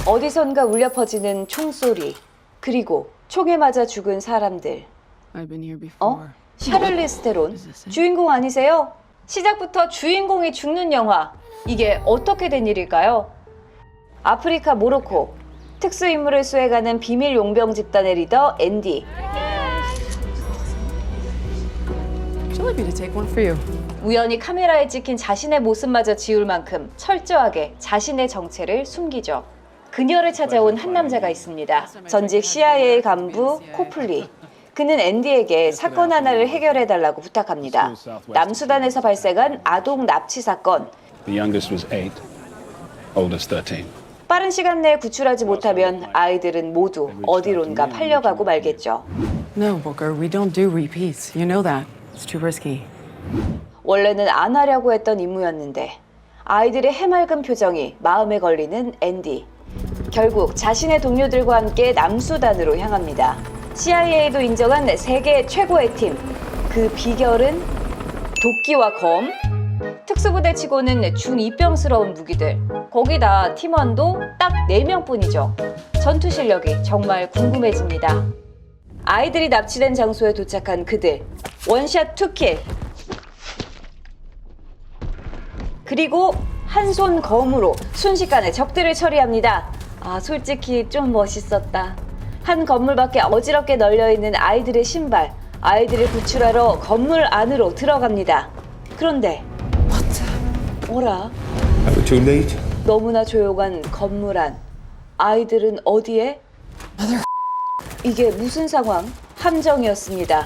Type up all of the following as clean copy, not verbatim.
어디선가 울려 퍼지는 총소리, 그리고 총에 맞아 죽은 사람들. 샤를리스 테론, 주인공 아니세요? 시작부터 주인공이 죽는 영화. 이게 어떻게 된 일일까요? 아프리카 모로코, 특수임무를 수행하는 비밀 용병 집단의 리더 앤디. 우연히 카메라에 찍힌 자신의 모습마저 지울 만큼 철저하게 자신의 정체를 숨기죠. 그녀를 찾아온 한 남자가 있습니다. 전직 CIA 간부 코플리. 그는 앤디에게 사건 하나를 해결해달라고 부탁합니다. 남수단에서 발생한 아동 납치 사건. The youngest was 8, oldest 13. 빠른 시간 내에 구출하지 못하면 아이들은 모두 어디론가 팔려가고 말겠죠. No, Booker, we don't do repeats. You know that. It's too risky. 원래는 안 하려고 했던 임무였는데 아이들의 해맑은 표정이 마음에 걸리는 앤디. 결국 자신의 동료들과 함께 남수단으로 향합니다. CIA도 인정한 세계 최고의 팀. 그 비결은 도끼와 검, 특수부대치고는 중이병스러운 무기들. 거기다 팀원도 딱 4명뿐이죠. 전투 실력이 정말 궁금해집니다. 아이들이 납치된 장소에 도착한 그들. 원샷 투킬. 그리고 한 손 검으로 순식간에 적들을 처리합니다. 아, 솔직히 좀 멋있었다. 한 건물 밖에 어지럽게 널려있는 아이들의 신발. 아이들을 구출하러 건물 안으로 들어갑니다. 그런데 뭐라? Too late? 너무나 조용한 건물 안. 아이들은 어디에? 이게 무슨 상황? 함정이었습니다.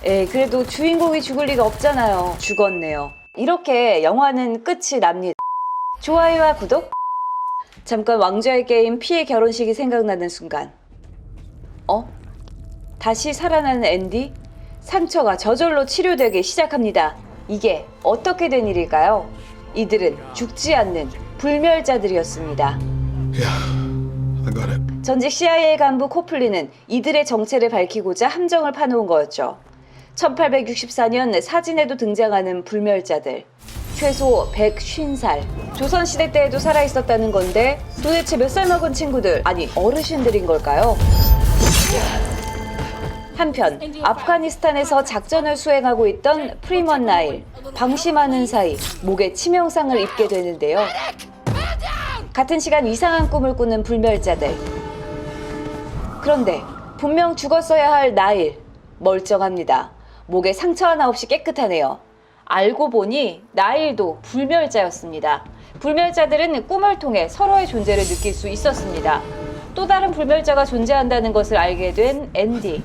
그래도 주인공이 죽을 리가 없잖아요. 죽었네요. 이렇게 영화는 끝이 납니다. 좋아요와 구독. 잠깐 왕좌의 게임 피의 결혼식이 생각나는 순간. 다시 살아나는 앤디? 상처가 저절로 치료되기 시작합니다. 이게 어떻게 된 일일까요? 이들은 죽지 않는 불멸자들이었습니다. I got it. 전직 CIA 간부 코플리는 이들의 정체를 밝히고자 함정을 파놓은 거였죠. 1864년 사진에도 등장하는 불멸자들. 최소 150살. 조선시대 때에도 살아있었다는 건데 도대체 몇 살 먹은 친구들, 아니 어르신들인 걸까요? 한편 아프가니스탄에서 작전을 수행하고 있던 프리먼 나일. 방심하는 사이 목에 치명상을 입게 되는데요. 같은 시간 이상한 꿈을 꾸는 불멸자들. 그런데 분명 죽었어야 할 나일. 멀쩡합니다. 목에 상처 하나 없이 깨끗하네요. 알고 보니 나일도 불멸자였습니다. 불멸자들은 꿈을 통해 서로의 존재를 느낄 수 있었습니다. 또 다른 불멸자가 존재한다는 것을 알게 된 앤디.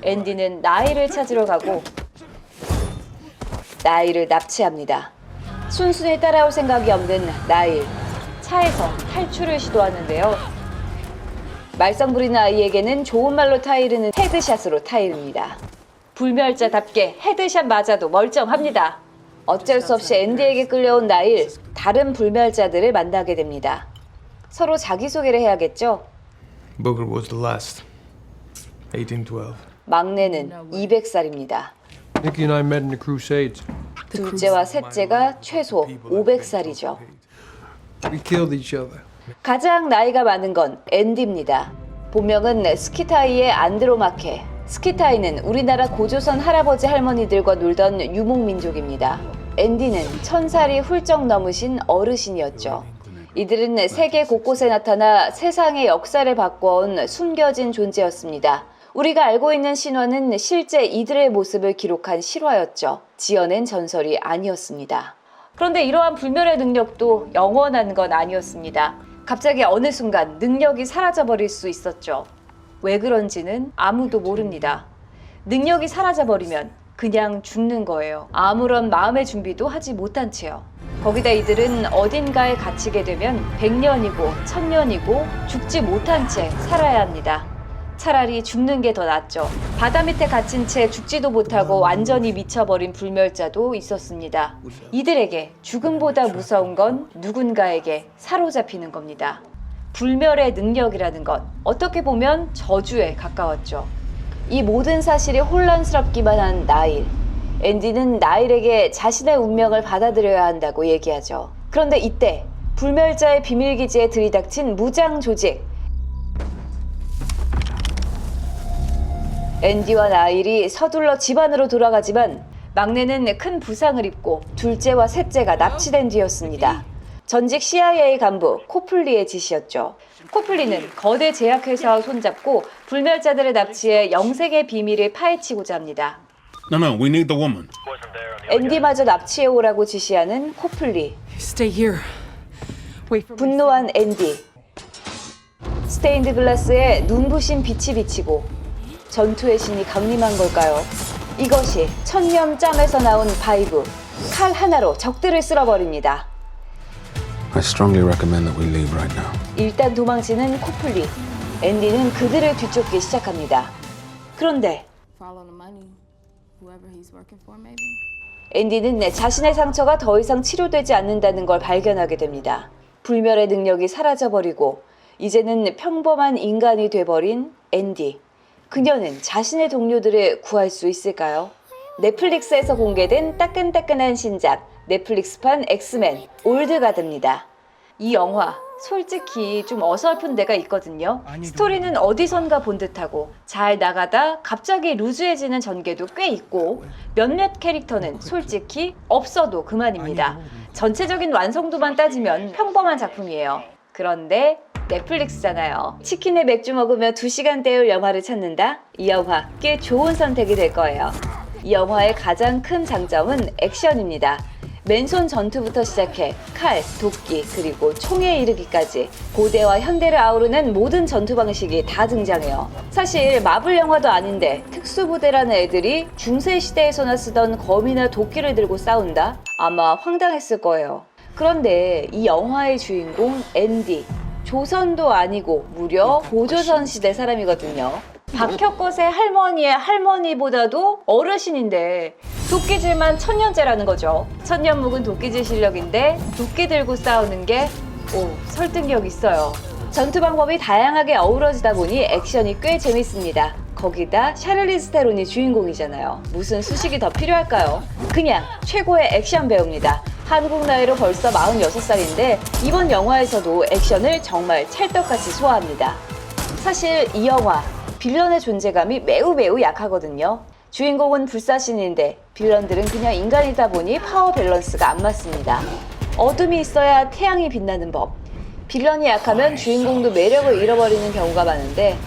앤디는 나일을 찾으러 가고 나일을 납치합니다. 순순히 따라올 생각이 없는 나일. 차에서 탈출을 시도하는데요. 말썽 부리는 아이에게는 좋은 말로 타이르는 헤드샷으로 타이릅니다. 불멸자답게 헤드샷 맞아도 멀쩡합니다. 어쩔 수 없이 앤디에게 끌려온 나일. 다른 불멸자들을 만나게 됩니다. 서로 자기소개를 해야겠죠? Booker was the last. 1812. 막내는 200살입니다. Nicky and I met in the Crusades. 둘째와 셋째가 최소 500살이죠. We killed each other. 가장 나이가 많은 건 앤디입니다. 본명은 스키타이의 안드로마케. 스키타이는 우리나라 고조선 할아버지 할머니들과 놀던 유목민족입니다. 앤디는 1000살이 훌쩍 넘으신 어르신이었죠. 이들은 세계 곳곳에 나타나 세상의 역사를 바꿔온 숨겨진 존재였습니다. 우리가 알고 있는 신화는 실제 이들의 모습을 기록한 실화였죠. 지어낸 전설이 아니었습니다. 그런데 이러한 불멸의 능력도 영원한 건 아니었습니다. 갑자기 어느 순간 능력이 사라져버릴 수 있었죠. 왜 그런지는 아무도 모릅니다. 능력이 사라져버리면 그냥 죽는 거예요. 아무런 마음의 준비도 하지 못한 채요. 거기다 이들은 어딘가에 갇히게 되면 100년이고 1000년이고 죽지 못한 채 살아야 합니다. 차라리 죽는 게 더 낫죠. 바다 밑에 갇힌 채 죽지도 못하고 완전히 미쳐버린 불멸자도 있었습니다. 이들에게 죽음보다 무서운 건 누군가에게 사로잡히는 겁니다. 불멸의 능력이라는 것, 어떻게 보면 저주에 가까웠죠. 이 모든 사실이 혼란스럽기만 한 나일. 앤디는 나일에게 자신의 운명을 받아들여야 한다고 얘기하죠. 그런데 이때 불멸자의 비밀기지에 들이닥친 무장 조직. 앤디와 나일이 서둘러 집안으로 돌아가지만 막내는 큰 부상을 입고 둘째와 셋째가 납치된 뒤였습니다. 전직 CIA 간부 코플리의 지시였죠. 코플리는 거대 제약회사와 손잡고 불멸자들의 납치에 영생의 비밀을 파헤치고자 합니다. No, we need the woman. 앤디마저 납치해 오라고 지시하는 코플리. Stay here. Wait for me. 분노한 앤디. 스테인드 글라스에 눈부신 빛이 비치고 전투의 신이 강림한 걸까요? 이것이 천년 짬에서 나온 바이브. 칼 하나로 적들을 쓸어버립니다. I strongly recommend that we leave right now. 일단 도망치는 코플리. 앤디는 그들을 뒤쫓기 시작합니다. 그런데 Follow the money, whoever he's working for, maybe. 앤디는 자신의 상처가 더 이상 치료되지 않는다는 걸 발견하게 됩니다. 불멸의 능력이 사라져버리고 이제는 평범한 인간이 돼버린 앤디. 그녀는 자신의 동료들을 구할 수 있을까요? 넷플릭스에서 공개된 따끈따끈한 신작 넷플릭스판 엑스맨 올드가드입니다. 이 영화 솔직히 좀 어설픈 데가 있거든요. 스토리는 어디선가 본 듯하고 잘 나가다 갑자기 루즈해지는 전개도 꽤 있고 몇몇 캐릭터는 솔직히 없어도 그만입니다. 전체적인 완성도만 따지면 평범한 작품이에요. 그런데 넷플릭스잖아요. 치킨에 맥주 먹으며 2시간 때울 영화를 찾는다? 이 영화 꽤 좋은 선택이 될 거예요. 이 영화의 가장 큰 장점은 액션입니다. 맨손 전투부터 시작해 칼, 도끼, 그리고 총에 이르기까지 고대와 현대를 아우르는 모든 전투 방식이 다 등장해요. 사실 마블 영화도 아닌데 특수부대라는 애들이 중세시대에서나 쓰던 검이나 도끼를 들고 싸운다? 아마 황당했을 거예요. 그런데 이 영화의 주인공 앤디, 조선도 아니고 무려 고조선 시대 사람이거든요. 박혁것의 할머니의 할머니보다도 어르신인데 도끼질만 1000년째라는 거죠. 1000년 묵은 도끼질 실력인데 도끼 들고 싸우는 게 설득력 있어요. 전투 방법이 다양하게 어우러지다 보니 액션이 꽤 재밌습니다. 거기다 샤를리즈 테론이 주인공이잖아요. 무슨 수식이 더 필요할까요? 그냥 최고의 액션 배우입니다. 한국 나이로 벌써 46살인데 이번 영화에서도 액션을 정말 찰떡같이 소화합니다. 사실 이 영화 빌런의 존재감이 매우 약하거든요. 주인공은 불사신인데 빌런들은 그냥 인간이다 보니 파워 밸런스가 안 맞습니다. 어둠이 있어야 태양이 빛나는 법. 빌런이 약하면 주인공도 매력을 잃어버리는 경우가 많은데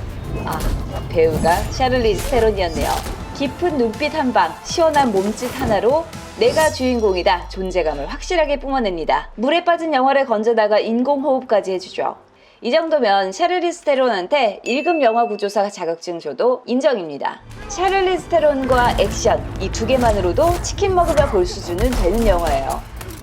배우가 샤를리즈 테론이었네요. 깊은 눈빛 한 방, 시원한 몸짓 하나로 내가 주인공이다 존재감을 확실하게 뿜어냅니다. 물에 빠진 영화를 건져다가 인공호흡까지 해주죠. 이 정도면 샤를리즈 테론한테 1급 영화 구조사 자격증 줘도 인정입니다. 샤를리즈 테론과 액션 이 두 개만으로도 치킨 먹으며 볼 수준은 되는 영화예요.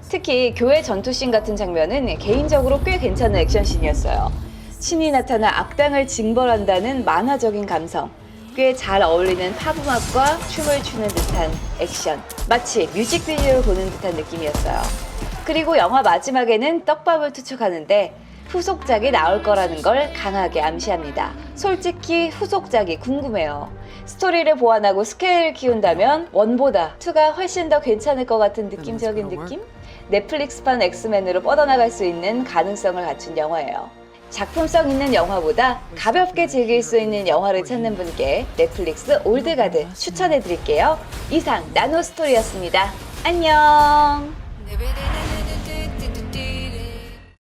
특히 교회 전투씬 같은 장면은 개인적으로 꽤 괜찮은 액션씬이었어요. 신이 나타나 악당을 징벌한다는 만화적인 감성, 꽤 잘 어울리는 팝음악과 춤을 추는 듯한 액션, 마치 뮤직비디오를 보는 듯한 느낌이었어요. 그리고 영화 마지막에는 떡밥을 투척하는데 후속작이 나올 거라는 걸 강하게 암시합니다. 솔직히 후속작이 궁금해요. 스토리를 보완하고 스케일을 키운다면 1보다 2가 훨씬 더 괜찮을 것 같은 느낌적인 느낌? 넷플릭스판 엑스맨으로 뻗어나갈 수 있는 가능성을 갖춘 영화예요. 작품성 있는 영화보다 가볍게 즐길 수 있는 영화를 찾는 분께 넷플릭스 올드가드 추천해드릴게요. 이상 나노스토리였습니다. 안녕.